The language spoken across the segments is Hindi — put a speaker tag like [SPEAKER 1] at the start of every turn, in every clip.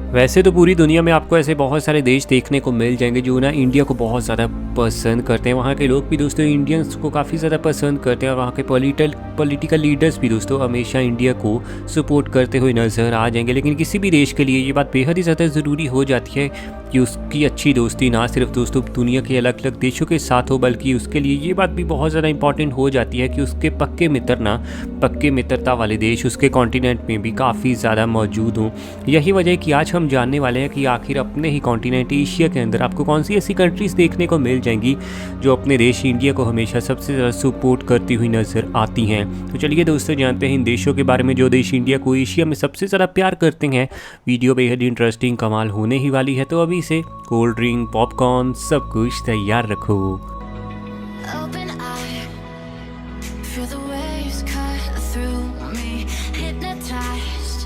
[SPEAKER 1] वैसे तो पूरी दुनिया में आपको ऐसे बहुत सारे देश देखने को मिल जाएंगे जो ना इंडिया को बहुत ज़्यादा पसंद करते हैं। वहाँ के लोग भी दोस्तों इंडियंस को काफ़ी ज़्यादा पसंद करते हैं और वहाँ के पॉलिटिकल लीडर्स भी दोस्तों हमेशा इंडिया को सपोर्ट करते हुए नज़र आ जाएंगे। लेकिन किसी भी देश के लिए ये बात बेहद ही ज़्यादा ज़रूरी हो जाती है कि उसकी अच्छी दोस्ती ना सिर्फ दोस्तों दुनिया के अलग अलग देशों के साथ हो, बल्कि उसके लिए ये बात भी बहुत ज़्यादा इंपॉर्टेंट हो जाती है कि उसके पक्के मित्रता वाले देश उसके कॉन्टिनेंट में भी काफ़ी ज़्यादा मौजूद हों। यही वजह है कि आज हम जानने वाले हैं कि आखिर अपने ही कॉन्टिनेंट एशिया के अंदर आपको कौन सी ऐसी कंट्रीज़ देखने को मिल जाएंगी जो अपने देश इंडिया को हमेशा सबसे ज़्यादा सपोर्ट करती हुई नज़र आती हैं। तो चलिए दोस्तों जानते हैं इन देशों के बारे में जो देश इंडिया को एशिया में सबसे ज़्यादा प्यार करते हैं। वीडियो बेहद इंटरेस्टिंग कमाल होने ही वाली है, तो अभी से कोल्ड ड्रिंक पॉपकॉर्न सब कुछ तैयार रखो।
[SPEAKER 2] Open eye, feel the waves cut through me, hypnotized.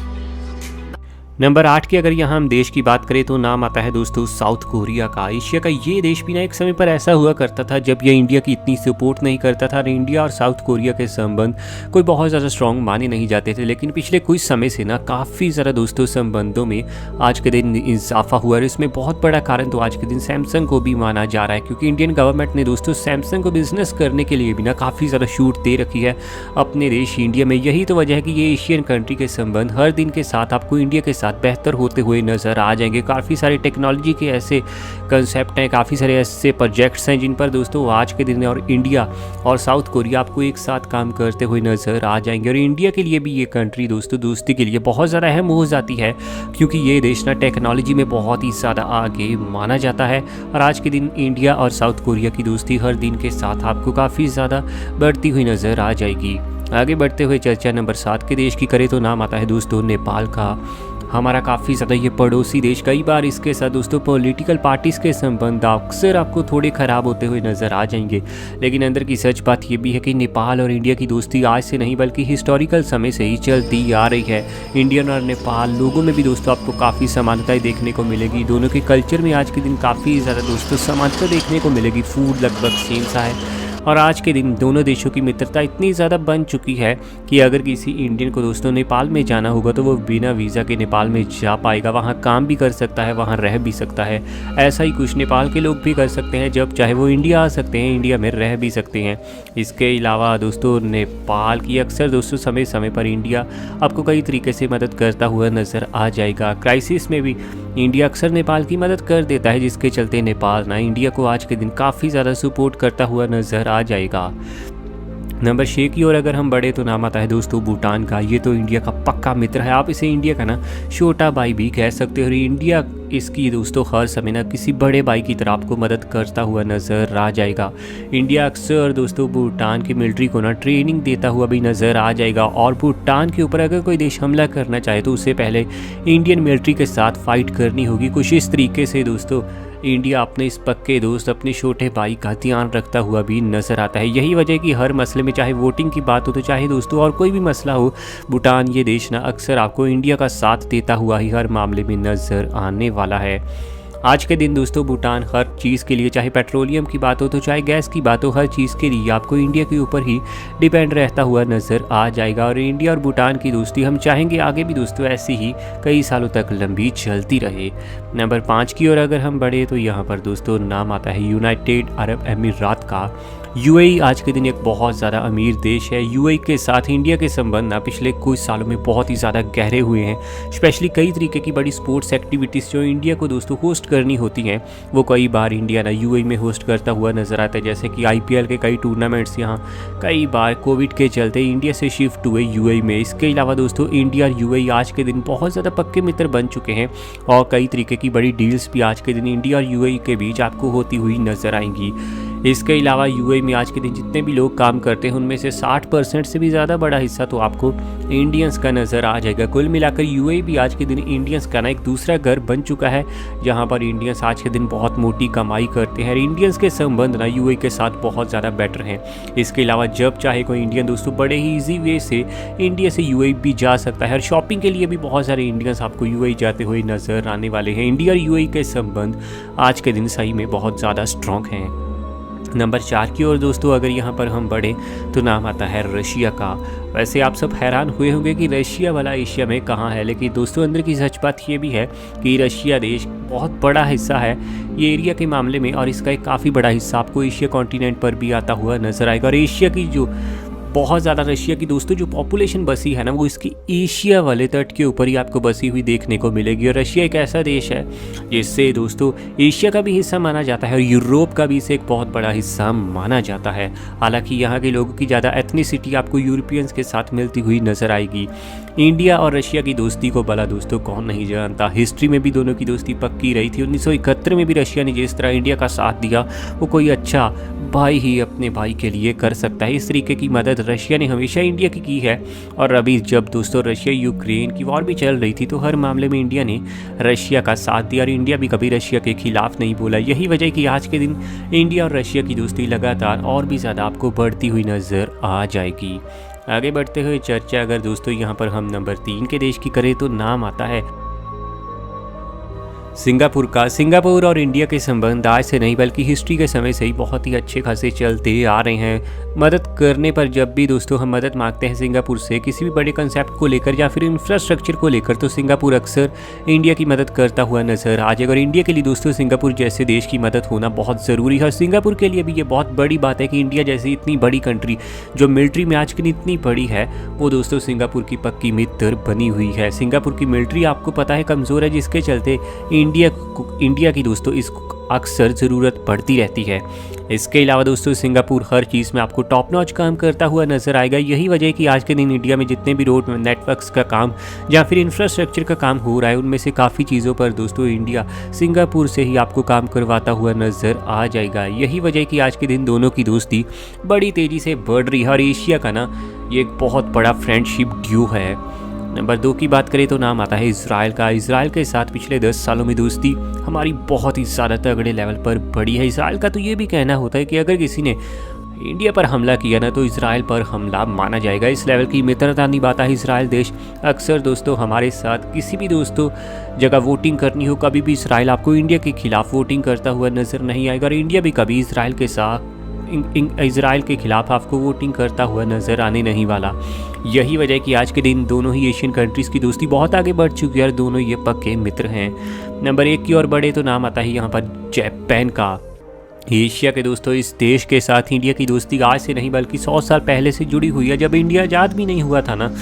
[SPEAKER 1] Number 8 की अगर यहाँ हम देश की बात करें तो नाम आता है दोस्तों साउथ कोरिया का। एशिया का ये देश भी ना एक समय पर ऐसा हुआ करता था जब ये इंडिया की इतनी सपोर्ट नहीं करता था और इंडिया और साउथ कोरिया के संबंध कोई बहुत ज़्यादा स्ट्रॉन्ग माने नहीं जाते थे। लेकिन पिछले कुछ समय से ना काफ़ी ज़्यादा दोस्तों संबंधों में आज के दिन इजाफा हुआ और इसमें बहुत बड़ा कारण तो आज के दिन सैमसंग को भी माना जा रहा है, क्योंकि इंडियन गवर्नमेंट ने दोस्तों सैमसंग को बिजनेस करने के लिए भी ना काफ़ी ज़्यादा छूट दे रखी है अपने देश इंडिया में। यही तो वजह है कि ये एशियन कंट्री के संबंध हर दिन के साथ आपको इंडिया के साथ बेहतर होते हुए नज़र आ जाएंगे। काफ़ी सारे टेक्नोलॉजी के ऐसे कंसेप्ट हैं, काफ़ी सारे ऐसे प्रोजेक्ट्स हैं जिन पर दोस्तों आज के दिन और इंडिया और साउथ कोरिया आपको एक साथ काम करते हुए नज़र आ जाएंगे। और इंडिया के लिए भी ये कंट्री दोस्तों दोस्ती के लिए बहुत ज़्यादा अहम हो जाती है, क्योंकि ये देश ना टेक्नोलॉजी में बहुत ही ज़्यादा आगे माना जाता है। और आज के दिन इंडिया और साउथ कोरिया की दोस्ती हर दिन के साथ आपको काफ़ी ज़्यादा बढ़ती हुई नज़र आ जाएगी। आगे बढ़ते हुए चर्चा नंबर 7 के देश की करें तो नाम आता है दोस्तों नेपाल का। हमारा काफ़ी ज़्यादा ये पड़ोसी देश, कई बार इसके साथ दोस्तों पॉलिटिकल पार्टीज़ के संबंध अक्सर आपको थोड़े ख़राब होते हुए नज़र आ जाएंगे। लेकिन अंदर की सच बात ये भी है कि नेपाल और इंडिया की दोस्ती आज से नहीं बल्कि हिस्टोरिकल समय से ही चलती आ रही है। इंडियन और नेपाल लोगों में भी दोस्तों आपको काफ़ी समानताएं देखने को मिलेगी। दोनों के कल्चर में आज के दिन काफ़ी ज़्यादा दोस्तों समानता देखने को मिलेगी। फूड लगभग सेम सा है और आज के दिन दोनों देशों की मित्रता इतनी ज़्यादा बन चुकी है कि अगर किसी इंडियन को दोस्तों नेपाल में जाना होगा तो वो बिना वीज़ा के नेपाल में जा पाएगा, वहाँ काम भी कर सकता है, वहाँ रह भी सकता है। ऐसा ही कुछ नेपाल के लोग भी कर सकते हैं, जब चाहे वो इंडिया आ सकते हैं, इंडिया में रह भी सकते हैं। इसके अलावा दोस्तों नेपाल की अक्सर दोस्तों समय समय पर इंडिया आपको कई तरीके से मदद करता हुआ नज़र आ जाएगा। क्राइसिस में भी इंडिया अक्सर नेपाल की मदद कर देता है, जिसके चलते नेपाल ना इंडिया को आज के दिन काफ़ी ज़्यादा सपोर्ट करता हुआ नज़र आ जाएगा। नंबर 6 की ओर अगर हम बढ़े तो नाम आता है दोस्तों भूटान का। ये तो इंडिया का पक्का मित्र है, आप इसे इंडिया का ना छोटा भाई भी कह सकते हो। और इंडिया इसकी दोस्तों हर समय ना किसी बड़े भाई की तरह आपको मदद करता हुआ नज़र आ जाएगा। इंडिया अक्सर दोस्तों भूटान की मिलिट्री को ना ट्रेनिंग देता हुआ भी नज़र आ जाएगा। और भूटान के ऊपर अगर कोई देश हमला करना चाहे तो उससे पहले इंडियन मिलिट्री के साथ फाइट करनी होगी। कुछ इस तरीके से दोस्तों इंडिया अपने इस पक्के दोस्त अपने छोटे भाई का ध्यान रखता हुआ भी नज़र आता है। यही वजह है कि हर मसले में, चाहे वोटिंग की बात हो तो चाहे दोस्तों और कोई भी मसला हो, भूटान ये देश ना अक्सर आपको इंडिया का साथ देता हुआ ही हर मामले में नज़र आने वाला है। आज के दिन दोस्तों भूटान हर चीज़ के लिए, चाहे पेट्रोलियम की बात हो तो चाहे गैस की बात हो, हर चीज़ के लिए आपको इंडिया के ऊपर ही डिपेंड रहता हुआ नज़र आ जाएगा। और इंडिया और भूटान की दोस्ती हम चाहेंगे आगे भी दोस्तों ऐसी ही कई सालों तक लंबी चलती रहे। नंबर 5 की ओर अगर हम बढ़े तो यहाँ पर दोस्तों नाम आता है यूनाइटेड अरब अमीरात का। यूएई आज के दिन एक बहुत ज़्यादा अमीर देश है। यूएई के साथ इंडिया के संबंध ना पिछले कुछ सालों में बहुत ही ज़्यादा गहरे हुए हैं। स्पेशली कई तरीके की बड़ी स्पोर्ट्स एक्टिविटीज़ जो इंडिया को दोस्तों होस्ट करनी होती हैं, वो कई बार इंडिया ना यूएई में होस्ट करता हुआ नज़र आता है। जैसे कि आईपीएल के कई टूर्नामेंट्स यहाँ कई बार कोविड के चलते इंडिया से शिफ्ट हुए यूएई में। इसके अलावा दोस्तों इंडिया और यूएई आज के दिन बहुत ज़्यादा पक्के मित्र बन चुके हैं और कई तरीके की बड़ी डील्स भी आज के दिन इंडिया और यूएई के बीच आपको होती हुई नज़र आएंगी। इसके अलावा यूएई में आज के दिन जितने भी लोग काम करते हैं उनमें से 60% से भी ज़्यादा बड़ा हिस्सा तो आपको इंडियंस का नज़र आ जाएगा। कुल मिलाकर यूएई भी आज के दिन इंडियंस का ना एक दूसरा घर बन चुका है, जहां पर इंडियंस आज के दिन बहुत मोटी कमाई करते हैं। इंडियंस के संबंध ना यूएई के साथ बहुत ज़्यादा बेटर हैं। इसके अलावा जब चाहे कोई इंडियन दोस्तों बड़े ही ईजी वे से इंडिया से यूएई भी जा सकता है। और शॉपिंग के लिए भी बहुत सारे इंडियंस आपको यूएई जाते हुए नज़र आने वाले हैं। इंडिया और यूएई के संबंध आज के दिन सही में बहुत ज़्यादा स्ट्रॉन्ग हैं। नंबर 4 की ओर दोस्तों अगर यहाँ पर हम बढ़ें तो नाम आता है रशिया का। वैसे आप सब हैरान हुए होंगे कि रशिया वाला एशिया में कहाँ है, लेकिन दोस्तों अंदर की सच बात ये भी है कि रशिया देश बहुत बड़ा हिस्सा है ये एरिया के मामले में, और इसका एक काफ़ी बड़ा हिस्सा आपको एशिया कॉन्टिनेंट पर भी आता हुआ नजर आएगा। और एशिया की जो बहुत ज़्यादा रशिया की दोस्तों जो पॉपुलेशन बसी है ना, वो इसकी एशिया वाले तट के ऊपर ही आपको बसी हुई देखने को मिलेगी। और रशिया एक ऐसा देश है जिससे दोस्तों एशिया का भी हिस्सा माना जाता है और यूरोप का भी इसे एक बहुत बड़ा हिस्सा माना जाता है। हालांकि यहाँ के लोगों की ज़्यादा एथनिसिटी आपको यूरोपियंस के साथ मिलती हुई नज़र आएगी। इंडिया और रशिया की दोस्ती को भला दोस्तों कौन नहीं जानता, हिस्ट्री में भी दोनों की दोस्ती पक्की रही थी। 1971 में भी रशिया ने जिस तरह इंडिया का साथ दिया वो कोई अच्छा भाई ही अपने भाई के लिए कर सकता है। इस तरीके की मदद रशिया ने हमेशा इंडिया की है। और अभी जब दोस्तों रशिया यूक्रेन की वॉर भी चल रही थी तो हर मामले में इंडिया ने रशिया का साथ दिया और इंडिया भी कभी रशिया के खिलाफ नहीं बोला। यही वजह कि आज के दिन इंडिया और रशिया की दोस्ती लगातार और भी ज़्यादा आपको बढ़ती हुई नज़र आ जाएगी। आगे बढ़ते हुए चर्चा अगर दोस्तों यहाँ पर हम नंबर 3 के देश की करें तो नाम आता है सिंगापुर का। सिंगापुर और इंडिया के संबंध आज से नहीं बल्कि हिस्ट्री के समय से ही बहुत ही अच्छे खासे चलते आ रहे हैं। मदद करने पर जब भी दोस्तों हम मदद मांगते हैं सिंगापुर से किसी भी बड़े कंसेप्ट को लेकर या फिर इंफ्रास्ट्रक्चर को लेकर, तो सिंगापुर अक्सर इंडिया की मदद करता हुआ नजर आ जाएगा। और इंडिया के लिए दोस्तों सिंगापुर जैसे देश की मदद होना बहुत ज़रूरी है। और सिंगापुर के लिए भी ये बहुत बड़ी बात है कि इंडिया जैसी इतनी बड़ी कंट्री जो मिलिट्री में आज की इतनी बड़ी है, वो दोस्तों सिंगापुर की पक्की मित्र बनी हुई है। सिंगापुर की मिलिट्री आपको पता है कमज़ोर है, जिसके चलते इंडिया की दोस्तों इसको अक्सर ज़रूरत पड़ती रहती है। इसके अलावा दोस्तों सिंगापुर हर चीज़ में आपको टॉप नॉच काम करता हुआ नजर आएगा। यही वजह है कि आज के दिन इंडिया में जितने भी रोड नेटवर्क्स का काम या फिर इंफ्रास्ट्रक्चर का काम हो रहा है, उनमें से काफ़ी चीज़ों पर दोस्तों इंडिया सिंगापुर से ही आपको काम करवाता हुआ नजर आ जाएगा। यही वजह है कि आज के दिन दोनों की दोस्ती बड़ी तेज़ी से बढ़ रही है। और एशिया का ना ये एक बहुत बड़ा फ्रेंडशिप ड्यू है। नंबर 2 की बात करें तो नाम आता है इजराइल का। इजराइल के साथ पिछले 10 सालों में दोस्ती हमारी बहुत ही ज़्यादा तगड़े लेवल पर बढ़ी है। इजराइल का तो ये भी कहना होता है कि अगर किसी ने इंडिया पर हमला किया ना तो इजराइल पर हमला माना जाएगा। इस लेवल की मित्रता निभाता है इजराइल देश। अक्सर दोस्तों हमारे साथ किसी भी दोस्तों जगह वोटिंग करनी हो, कभी भी इजराइल आपको इंडिया के खिलाफ वोटिंग करता हुआ नज़र नहीं आएगा। और इंडिया भी कभी इजराइल के साथ इजराइल के खिलाफ आपको वोटिंग करता हुआ नज़र आने नहीं वाला। यही वजह है कि आज के दिन दोनों ही एशियन कंट्रीज़ की दोस्ती बहुत आगे बढ़ चुकी है और दोनों ये पक्के मित्र हैं। नंबर 1 की ओर बढ़े तो नाम आता है यहाँ पर जापान का। एशिया के दोस्तों इस देश के साथ इंडिया की दोस्ती आज से नहीं बल्कि 100 साल पहले से जुड़ी हुई है। जब इंडिया आज़ाद भी नहीं हुआ था ना,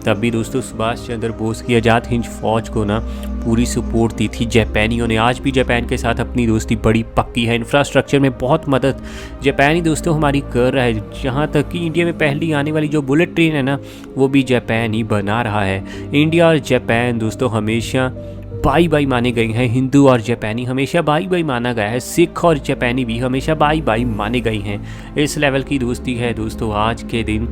[SPEAKER 1] तब भी दोस्तों सुभाष चंद्र बोस की आज़ाद हिंद फौज को ना पूरी सपोर्ट दी थी जापानियों ने। आज भी जापान के साथ अपनी दोस्ती बड़ी पक्की है। इंफ्रास्ट्रक्चर में बहुत मदद जापानी दोस्तों हमारी कर रहा है। जहाँ तक कि इंडिया में पहली आने वाली जो बुलेट ट्रेन है ना, वो भी जापान ही बना रहा है। इंडिया और जापान दोस्तों हमेशा भाई भाई माने गए हैं। हिंदू और जापानी हमेशा भाई भाई माना गया है। सिख और जापानी भी हमेशा भाई भाई माने गए हैं। इस लेवल की दोस्ती है दोस्तों आज के दिन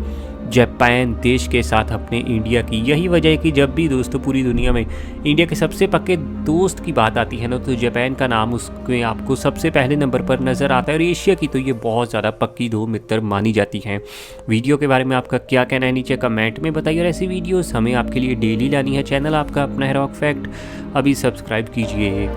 [SPEAKER 1] जापान देश के साथ अपने इंडिया की। यही वजह है कि जब भी दोस्तों पूरी दुनिया में इंडिया के सबसे पक्के दोस्त की बात आती है ना, तो जापान का नाम उसमें आपको सबसे पहले नंबर पर नज़र आता है। और एशिया की तो ये बहुत ज़्यादा पक्की दो मित्र मानी जाती हैं। वीडियो के बारे में आपका क्या कहना है नीचे कमेंट में बताइए। और ऐसी वीडियोस हमें आपके लिए डेली लानी है। चैनल आपका अपना है रॉक फैक्ट, अभी सब्सक्राइब कीजिए।